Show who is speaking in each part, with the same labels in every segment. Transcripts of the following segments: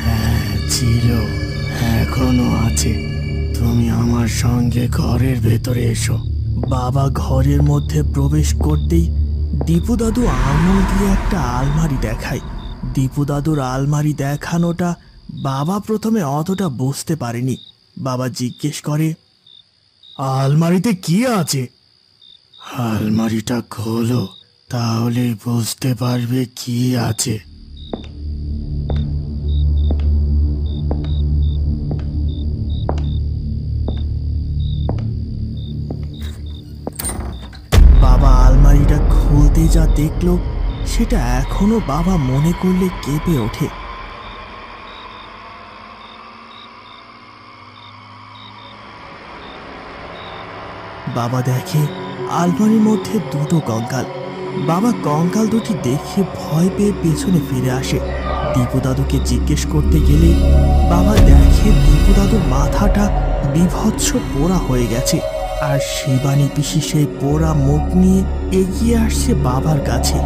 Speaker 1: হ্যাঁ ছিল, এখনো আছে। তুমি আমার সঙ্গে ঘরের ভেতরে এসো। বাবা ঘরের মধ্যে প্রবেশ করতেই দীপু দাদু আঙুল দিয়ে একটা আলমারি দেখায়। দীপু দাদুর আলমারি দেখানোটা বাবা প্রথমে অতটা বুঝতে পারেনি। বাবা জিজ্ঞেস করে, আলমারিতে কি আছে? আলমারিটা খোলো, তাহলে বুঝতে পারবে কি আছে। বাবা আলমারিটা খুলতে যা দেখলো সেটা এখনো বাবা মনে করলে কেঁপে ওঠে। বাবা দেখে আলমারির মধ্যে দুটো কঙ্কাল। বাবা কঙ্কাল দুটি দেখে ভয় পেয়ে পেছনে ফিরে আসে। দীপু দাদুকে জিজ্ঞেস করতে গেলে বাবা দেখে দীপু দাদুর মাথাটা বিভৎস পোড়া হয়ে গেছে, আর শিবানী পিসি সেই পোড়া মুখ নিয়ে এগিয়ে আসছে বাবার কাছে।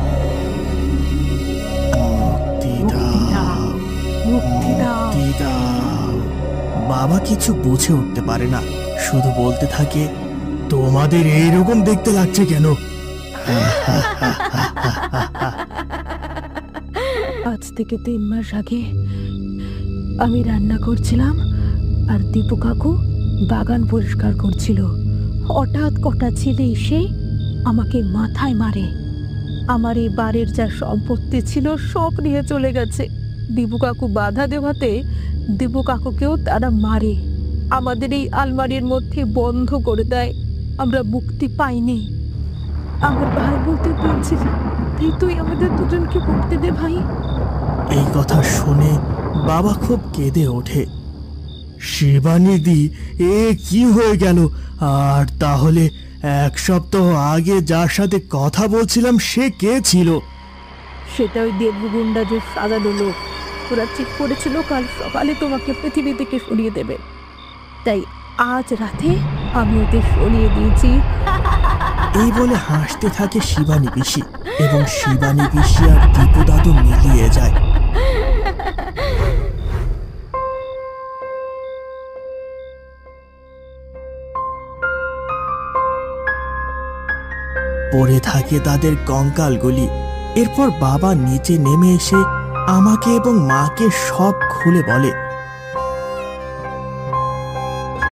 Speaker 1: বাবা কিছু বুঝে উঠতে পারে না, শুধু বলতে থাকে, তোমাদের এইরকম দেখতে লাগছে কেন?
Speaker 2: আজ থেকে 3 মাস আগে আমি রান্না করছিলাম আর দীপু কাকু বাগান পরিষ্কার করছিল। হঠাৎ কটা ছেলে এসে আমাকে মাথায় মারে। আমার এই বাড়ির যা সম্পত্তি ছিল সব নিয়ে চলে গেছে। দীপু কাকু বাধা দেওয়াতে দীপু কাকুকেও তারা মারে। আমাদের এই আলমারির মধ্যে বন্ধ করে দেয়। আমরা মুক্তি পাইনি। আমার ভাই বলতে বলছিল, তুই আমাদের দুজনকে মুক্তি দে ভাই।
Speaker 1: এই কথা শুনে বাবা খুব কেঁদে ওঠে। শিবানীদি, এ কি হয়ে গেল? আর তাহলে 1 সপ্তাহ আগে যার সাথে কথা বলছিলাম সে কে ছিল?
Speaker 2: সেটা ওই দেবগুন্ডা যে সাজানো লোক। ওরা ঠিক করেছিল কাল সকালে তোমাকে পৃথিবী থেকে সরিয়ে দেবে, তাই আজ রাতে আমি ওদের সরিয়ে দিয়েছি।
Speaker 1: এই বলে হাসতে থাকে শিবানী পিসি, এবং শিবানী পিসি আর দীপু দাদু মিলিয়ে যায়। পড়ে থাকে তাদের কঙ্কালগুলি। এরপর বাবা নিচে নেমে এসে আমাকে এবং মাকে সব খুলে বলে।